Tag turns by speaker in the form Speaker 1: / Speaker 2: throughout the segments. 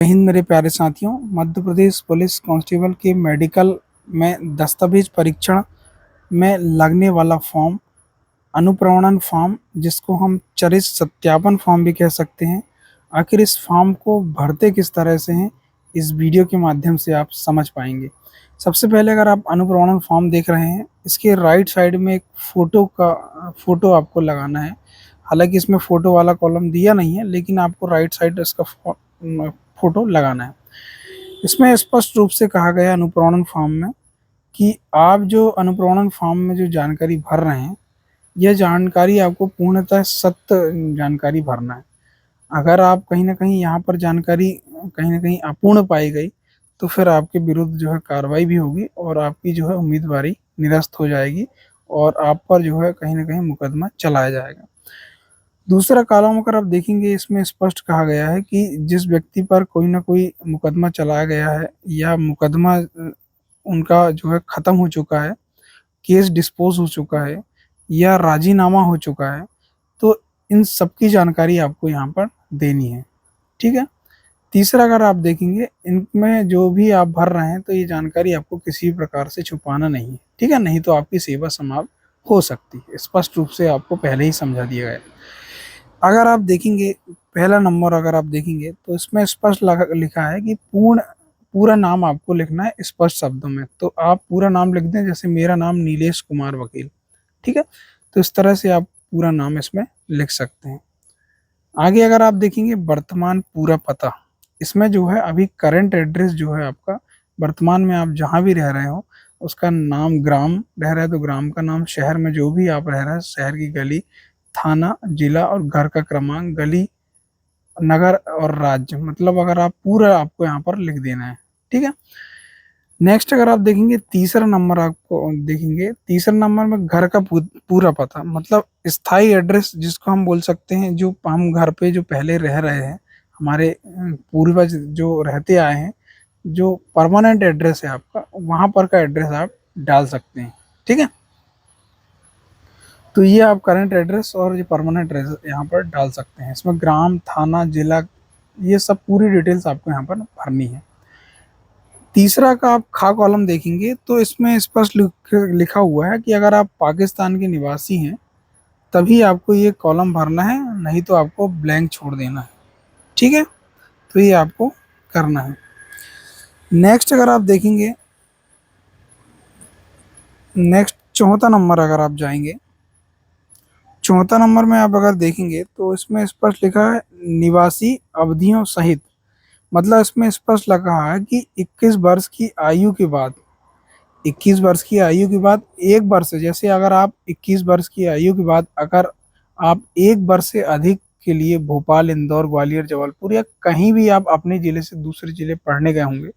Speaker 1: जय हिंद मेरे प्यारे साथियों। मध्य प्रदेश पुलिस कांस्टेबल के मेडिकल में दस्तावेज परीक्षण में लगने वाला फॉर्म, अनुप्रमाणन फॉर्म, जिसको हम चरित्र सत्यापन फॉर्म भी कह सकते हैं, आखिर इस फॉर्म को भरते किस तरह से हैं, इस वीडियो के माध्यम से आप समझ पाएंगे। सबसे पहले अगर आप अनुप्रमाणन फॉर्म देख रहे हैं, इसके राइट साइड में एक फोटो आपको लगाना है। हालांकि इसमें फोटो वाला कॉलम दिया नहीं है, लेकिन आपको राइट साइड इसका फोटो लगाना है। इसमें स्पष्ट रूप से कहा गया अनुप्रमाणन फॉर्म में कि आप जो अनुप्रमाणन फॉर्म में जो जानकारी भर रहे हैं, यह जानकारी आपको पूर्णतः सत्य जानकारी भरना है। अगर आप कहीं ना कहीं यहाँ पर जानकारी कहीं ना कहीं अपूर्ण पाई गई, तो फिर आपके विरुद्ध जो है कार्रवाई भी होगी और आपकी जो है उम्मीदवारी निरस्त हो जाएगी और आप पर जो है कहीं ना कहीं मुकदमा चलाया जाएगा। दूसरा कॉलम अगर आप देखेंगे, इसमें स्पष्ट कहा गया है कि जिस व्यक्ति पर कोई ना कोई मुकदमा चलाया गया है या मुकदमा उनका जो है खत्म हो चुका है, केस डिस्पोज हो चुका है या राजीनामा हो चुका है, तो इन सबकी जानकारी आपको यहाँ पर देनी है। ठीक है। तीसरा अगर आप देखेंगे, इनमें जो भी आप भर रहे हैं, तो ये जानकारी आपको किसी भी प्रकार से छुपाना नहीं है। ठीक है, नहीं तो आपकी सेवा समाप्त हो सकती है। स्पष्ट रूप से आपको पहले ही समझा दिया गया। अगर आप देखेंगे, पहला नंबर अगर आप देखेंगे, तो इसमें स्पष्ट लिखा है कि पूरा नाम आपको लिखना है स्पष्ट शब्दों में। तो आप पूरा नाम लिख दें, जैसे मेरा नाम नीलेश कुमार वकील। ठीक है, तो इस तरह से आप पूरा नाम इसमें लिख सकते हैं। आगे अगर आप देखेंगे, वर्तमान पूरा पता, इसमें जो है अभी करंट एड्रेस जो है आपका, वर्तमान में आप जहाँ भी रह रहे हो उसका नाम, ग्राम रह रहे हैं तो ग्राम का नाम, शहर में जो भी आप रह रहे हैं शहर की गली, थाना, जिला और घर का क्रमांक, गली, नगर और राज्य, मतलब अगर आप पूरा आपको यहाँ पर लिख देना है। ठीक है। नेक्स्ट अगर आप देखेंगे, तीसरा नंबर आपको देखेंगे, तीसरा नंबर में घर का पूरा पता, मतलब स्थायी एड्रेस जिसको हम बोल सकते हैं, जो हम घर पे जो पहले रह रहे हैं, हमारे पूर्वज जो रहते आए हैं, जो परमानेंट एड्रेस है आपका, वहां पर का एड्रेस आप डाल सकते हैं। ठीक है, तो ये आप करंट एड्रेस और ये परमानेंट एड्रेस यहाँ पर डाल सकते हैं। इसमें ग्राम, थाना, जिला, ये सब पूरी डिटेल्स आपको यहाँ पर भरनी है। तीसरा का आप खा कॉलम देखेंगे, तो इसमें स्पष्ट लिखा हुआ है कि अगर आप पाकिस्तान के निवासी हैं तभी आपको ये कॉलम भरना है, नहीं तो आपको ब्लैंक छोड़ देना है। ठीक है, तो ये आपको करना है। नेक्स्ट अगर आप देखेंगे, नेक्स्ट चौथा नंबर अगर आप जाएंगे, चौथा नंबर में आप अगर देखेंगे, तो इसमें स्पष्ट लिखा है निवासी अवधियों सहित, मतलब इसमें स्पष्ट लगा है कि 21 वर्ष की आयु के बाद, 21 वर्ष की आयु के बाद एक वर्ष, जैसे अगर आप 21 वर्ष की आयु के बाद अगर आप एक वर्ष से अधिक के लिए भोपाल, इंदौर, ग्वालियर, जबलपुर या कहीं भी आप अपने जिले से दूसरे जिले पढ़ने गए होंगे,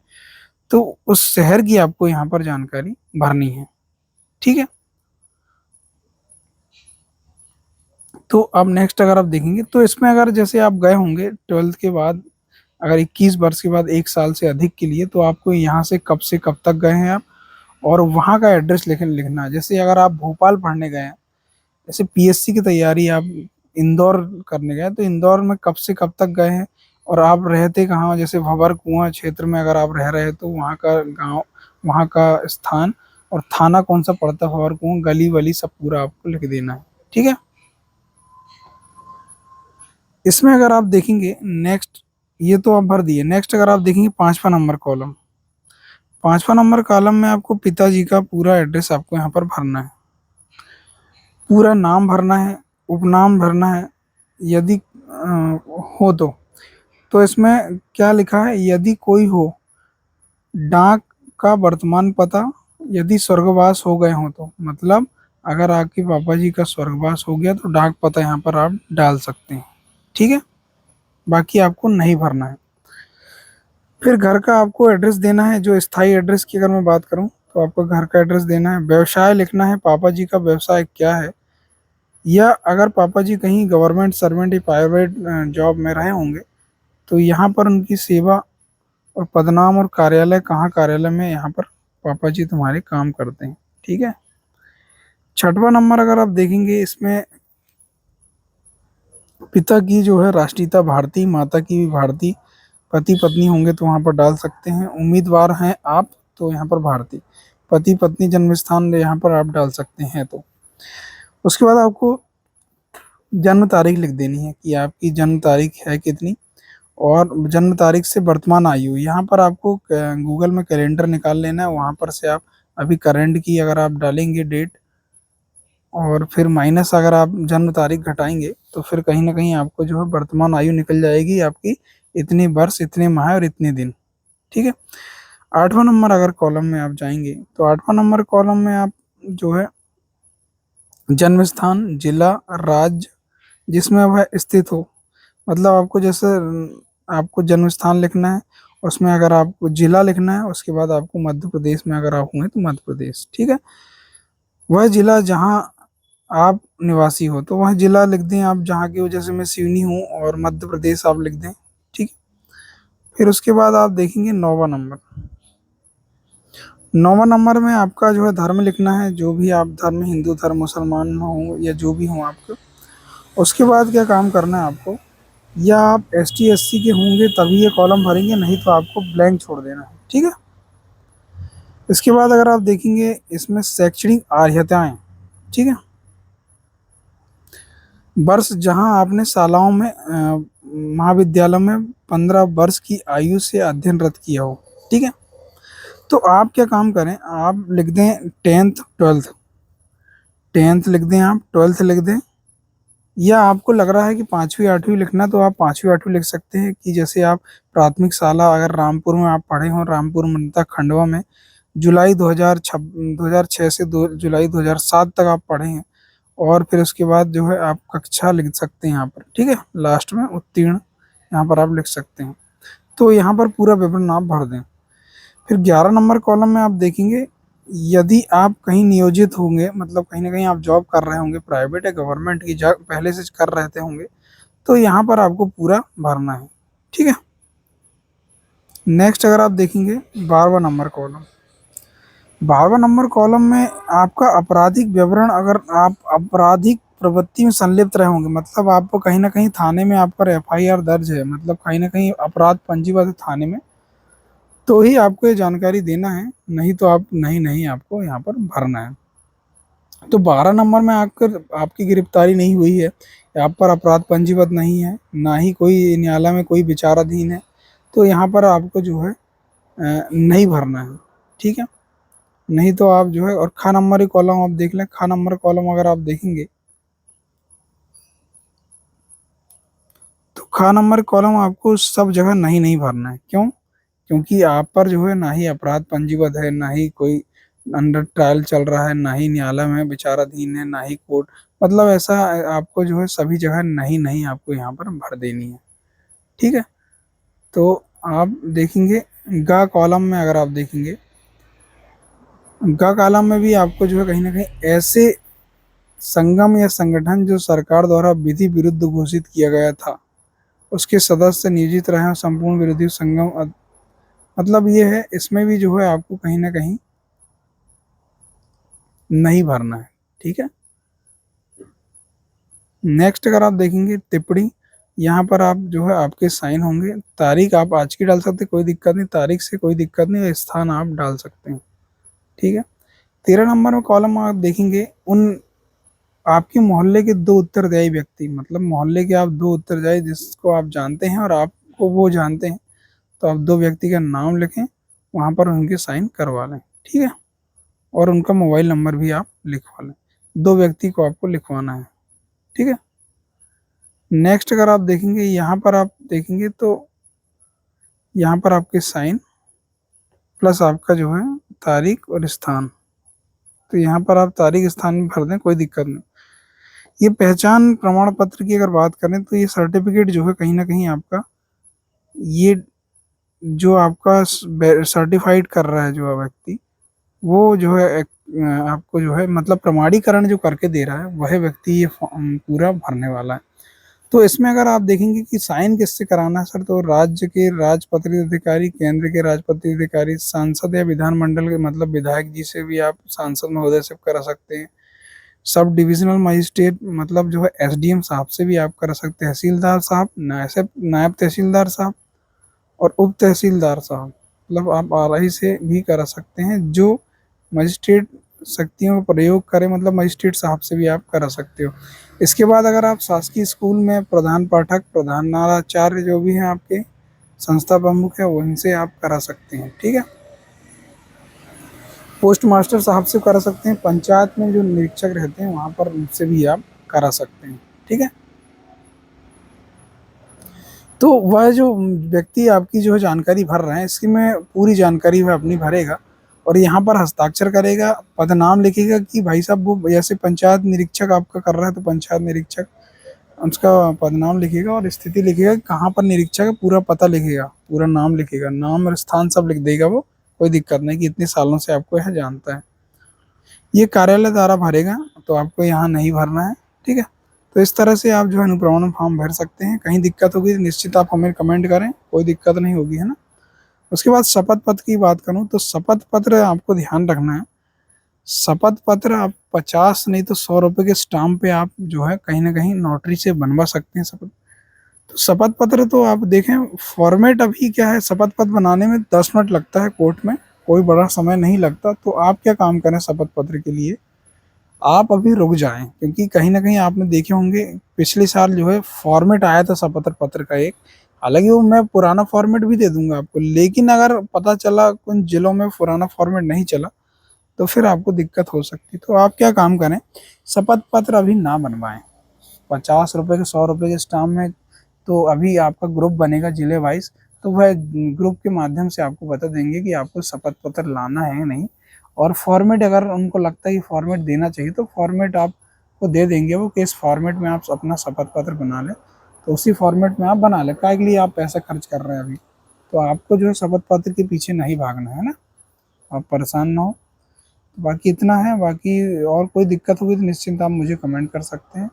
Speaker 1: तो उस शहर की आपको यहाँ पर जानकारी भरनी है। ठीक है, तो अब नेक्स्ट अगर आप देखेंगे, तो इसमें अगर जैसे आप गए होंगे 12th के बाद, अगर 21 वर्ष के बाद एक साल से अधिक के लिए, तो आपको यहाँ से कब तक गए हैं आप, और वहाँ का एड्रेस लिखना है। जैसे अगर आप भोपाल पढ़ने गए हैं, जैसे पीएससी की तैयारी आप इंदौर करने गए, तो इंदौर में कब से कब तक गए हैं और आप रहते कहाँ, जैसे भंवर कुआं क्षेत्र में अगर आप रह रहे हैं, तो वहाँ का गांव, वहाँ का स्थान और थाना कौन सा पड़ता है, भंवर कुआं, गली वली सब पूरा आपको लिख देना है। ठीक है, इसमें अगर आप देखेंगे नेक्स्ट, ये तो आप भर दिए। नेक्स्ट अगर आप देखेंगे, पांचवा नंबर कॉलम, पांचवा नंबर कॉलम में आपको पिताजी का पूरा एड्रेस आपको यहाँ पर भरना है। पूरा नाम भरना है, उपनाम भरना है, यदि हो तो इसमें क्या लिखा है, यदि कोई हो, डाक का वर्तमान पता, यदि स्वर्गवास हो गए हो तो, मतलब अगर आपके पापा जी का स्वर्गवास हो गया तो डाक पता यहाँ पर आप डाल सकते हैं। ठीक है, बाकी आपको नहीं भरना है। फिर घर का आपको एड्रेस देना है, जो स्थायी एड्रेस की अगर मैं बात करूं, तो आपको घर का एड्रेस देना है। व्यवसाय लिखना है, पापा जी का व्यवसाय क्या है, या अगर पापा जी कहीं गवर्नमेंट सर्वेंट या प्राइवेट जॉब में रहे होंगे, तो यहाँ पर उनकी सेवा और पदनाम और कार्यालय कहाँ, कार्यालय में यहाँ पर पापा जी तुम्हारे काम करते हैं। ठीक है, छठवां नंबर अगर आप देखेंगे, इसमें पिता की जो है राष्ट्रीयता भारतीय, माता की भी भारतीय, पति पत्नी होंगे तो वहाँ पर डाल सकते हैं। उम्मीदवार हैं आप तो यहाँ पर भारतीय। पति पत्नी जन्म स्थान यहाँ पर आप डाल सकते हैं। तो उसके बाद आपको जन्म तारीख लिख देनी है कि आपकी जन्म तारीख है कितनी, और जन्म तारीख से वर्तमान आयु। यहाँ पर आपको गूगल में कैलेंडर निकाल लेना है, वहाँ पर से आप अभी करंट की अगर आप डालेंगे डेट, और फिर माइनस अगर आप जन्म तारीख घटाएंगे तो फिर कहीं ना कहीं आपको जो है वर्तमान आयु निकल जाएगी आपकी, इतने वर्ष इतने माह और इतने दिन। ठीक है। 8वां नंबर अगर कॉलम में आप जाएंगे तो 8वां नंबर कॉलम में आप जो है जन्म स्थान, जिला, राज्य जिसमें वह स्थित हो। मतलब आपको जैसे आपको जन्म स्थान लिखना है, उसमें अगर आपको जिला लिखना है, उसके बाद आपको मध्य प्रदेश में अगर आप हुए तो मध्य प्रदेश। ठीक है। वह जिला जहाँ आप निवासी हो तो वह जिला लिख दें आप जहाँ की हो, जैसे मैं सिवनी हूँ और मध्य प्रदेश आप लिख दें। ठीक है। फिर उसके बाद आप देखेंगे 9वां नंबर। 9वां नंबर में आपका जो है धर्म लिखना है, जो भी आप धर्म, हिंदू धर्म, मुसलमान हो या जो भी हो आपको। उसके बाद क्या काम करना है आपको, या आप ST SC के होंगे तभी ये कॉलम भरेंगे, नहीं तो आपको ब्लैंक छोड़ देना है। ठीक है। इसके बाद अगर आप देखेंगे इसमें शैक्षणिक अर्हताएं। ठीक है। वर्ष जहां आपने शालाओं में महाविद्यालय में 15 वर्ष की आयु से अध्ययनरत किया हो। ठीक है। तो आप क्या काम करें, आप लिख दें 10th 12th। 10th लिख दें, आप 12th लिख दें, या आपको लग रहा है कि 5वीं 8वीं लिखना तो आप 5वीं 8वीं लिख सकते हैं। कि जैसे आप प्राथमिक शाला अगर रामपुर में आप पढ़े हों, रामपुर मनता खंडवा में जुलाई 2006 से जुलाई 2007 तक आप पढ़े हैं, और फिर उसके बाद जो है आप कक्षा लिख सकते हैं यहाँ पर। ठीक है। लास्ट में उत्तीर्ण यहाँ पर आप लिख सकते हैं। तो यहाँ पर पूरा विवरण आप भर दें। फिर 11 नंबर कॉलम में आप देखेंगे, यदि आप कहीं नियोजित होंगे, मतलब कहीं ना कहीं आप जॉब कर रहे होंगे, प्राइवेट या गवर्नमेंट की जॉब पहले से कर रहे होंगे, तो यहाँ पर आपको पूरा भरना है। ठीक है। नेक्स्ट अगर आप देखेंगे 12वां नंबर कॉलम। 12वां नंबर कॉलम में आपका आपराधिक विवरण, अगर आप आपराधिक प्रवृत्ति में संलिप्त रहे होंगे, मतलब आपको कहीं ना कहीं थाने में आप पर FIR दर्ज है, मतलब कहीं ना कहीं अपराध पंजीबद्ध है थाने में, तो ही आपको ये जानकारी देना है, नहीं तो आप नहीं आपको यहाँ पर भरना है। तो 12 नंबर में आकर आपकी गिरफ्तारी नहीं हुई है, आप पर अपराध पंजीबद्ध नहीं है, ना ही कोई न्यायालय में कोई विचाराधीन है, तो यहाँ पर आपको जो है नहीं भरना है। ठीक है। नहीं तो आप जो है, और ख नंबर कॉलम आप देख लें, ख नंबर कॉलम अगर आप देखेंगे तो ख नंबर कॉलम आपको सब जगह नहीं भरना है। क्यों? क्योंकि आप पर जो है ना ही अपराध पंजीबद्ध है, ना ही कोई अंडर ट्रायल चल रहा है, ना ही न्यायालय में विचाराधीन है, ना ही कोर्ट, मतलब ऐसा आपको जो है सभी जगह नहीं आपको यहाँ पर भर देनी है। ठीक है। तो आप देखेंगे ग कॉलम में, अगर आप देखेंगे ग कॉलम में भी आपको जो है कहीं ना कहीं ऐसे संगम या संगठन जो सरकार द्वारा विधि विरुद्ध घोषित किया गया था उसके सदस्य नियोजित रहे हैं, संपूर्ण विरोधी संगम, मतलब ये है, इसमें भी जो है आपको कहीं ना कहीं नहीं भरना है। ठीक है। नेक्स्ट अगर आप देखेंगे टिप्पणी, यहाँ पर आप जो है आपके साइन होंगे। तारीख आप आज की डाल सकते, कोई दिक्कत नहीं, तारीख से कोई दिक्कत नहीं, स्थान आप डाल सकते हैं। ठीक है। 13 नंबर में कॉलम आप देखेंगे, उन आपके मोहल्ले के 2 उत्तरदायी व्यक्ति, मतलब मोहल्ले के आप 2 उत्तरदायी जिसको आप जानते हैं और आपको वो जानते हैं, तो आप 2 व्यक्ति का नाम लिखें, वहाँ पर उनके साइन करवा लें। ठीक है। और उनका मोबाइल नंबर भी आप लिखवा लें। 2 व्यक्ति को आपको लिखवाना है। ठीक है। नेक्स्ट अगर आप देखेंगे, यहाँ पर आप देखेंगे तो यहाँ पर आपके साइन प्लस आपका जो है तारीख और स्थान, तो यहाँ पर आप तारीख स्थान में भर दें, कोई दिक्कत नहीं। ये पहचान प्रमाण पत्र की अगर बात करें तो ये सर्टिफिकेट जो है कहीं ना कहीं आपका, ये जो आपका सर्टिफाइड कर रहा है जो व्यक्ति, वो जो है आपको जो है मतलब प्रमाणीकरण जो करके दे रहा है वह व्यक्ति ये फॉर्म पूरा भरने वाला है। तो इसमें अगर आप देखेंगे कि साइन किससे कराना है सर, तो राज्य के राजपत्रित अधिकारी, केंद्र के राजपत्रित अधिकारी, सांसद या विधानमंडल के मतलब विधायक जी से भी आप सांसद महोदय से करा सकते हैं। सब डिविजनल मजिस्ट्रेट मतलब जो है SDM साहब से भी आप करा सकते हैं, तहसीलदार साहब, नायब तहसीलदार साहब, और उप तहसीलदार साहब, मतलब आप आरआई से भी करा सकते हैं। जो मजिस्ट्रेट शक्तियों का प्रयोग करे, मतलब मजिस्ट्रेट साहब से भी आप करा सकते हो। इसके बाद अगर आप शासकीय स्कूल में प्रधान पाठक, प्रधानाचार्य जो भी हैं आपके संस्था प्रमुख है, वो इनसे आप करा सकते हैं। ठीक है। पोस्ट मास्टर साहब से करा सकते हैं। पंचायत में जो निरीक्षक रहते हैं वहाँ पर उनसे भी आप करा सकते हैं। ठीक है। तो वह जो व्यक्ति आपकी जो है जानकारी भर रहे हैं, इसकी में पूरी जानकारी वह अपनी भरेगा और यहाँ पर हस्ताक्षर करेगा, पदनाम लिखेगा कि भाई साहब वो जैसे पंचायत निरीक्षक आपका कर रहा है तो पंचायत निरीक्षक, उसका पदनाम लिखेगा और स्थिति लिखेगा कि कहाँ पर निरीक्षक है, पूरा पता लिखेगा, पूरा नाम लिखेगा, नाम और स्थान सब लिख देगा वो। कोई दिक्कत नहीं कि इतने सालों से आपको यह जानता है। ये कार्यालय द्वारा भरेगा, तो आपको यहाँ नहीं भरना है। ठीक है। तो इस तरह से आप जो है अनुप्रमाणन फॉर्म भर सकते हैं। कहीं दिक्कत होगी तो निश्चित आप हमें कमेंट करें, कोई दिक्कत नहीं होगी, है ना। उसके बाद शपथ पत्र की बात करूं तो शपथ पत्र आपको ध्यान रखना है। शपथ पत्र आप 50 नहीं तो 100 रुपए के स्टाम्प पे आप जो है कहीं ना कहीं नोटरी से बनवा सकते हैं शपथ। तो शपथ पत्र तो आप देखें, फॉर्मेट अभी क्या है, शपथ पत्र बनाने में 10 मिनट लगता है कोर्ट में, कोई बड़ा समय नहीं लगता। तो आप क्या काम करें शपथ पत्र के लिए, आप अभी रुक जाएं, क्योंकि कहीं ना कहीं आपने देखे होंगे पिछले साल जो है फॉर्मेट आया था शपथ पत्र का एक। हालांकि वो मैं पुराना फॉर्मेट भी दे दूंगा आपको, लेकिन अगर पता चला कुछ जिलों में पुराना फॉर्मेट नहीं चला तो फिर आपको दिक्कत हो सकती है। तो आप क्या काम करें, शपथ पत्र अभी ना बनवाएं। 50 रुपए के 100 रुपए के स्टाम्प में तो अभी आपका ग्रुप बनेगा जिले वाइज, तो वह ग्रुप के माध्यम से आपको बता देंगे कि आपको शपथ पत्र लाना है या नहीं। और फॉर्मेट अगर उनको लगता है कि फॉर्मेट देना चाहिए तो फॉर्मेट आपको दे देंगे वो, कि इस फॉर्मेट में आप अपना शपथ पत्र बना लें। तो उसी फॉर्मेट में आप बना लें, काय के लिए आप पैसा खर्च कर रहे हैं अभी। तो आपको जो है शपथ पत्र के पीछे नहीं भागना है ना, आप परेशान ना हो। बाकी इतना है, बाकी और कोई दिक्कत होगी तो निश्चिंत आप मुझे कमेंट कर सकते हैं।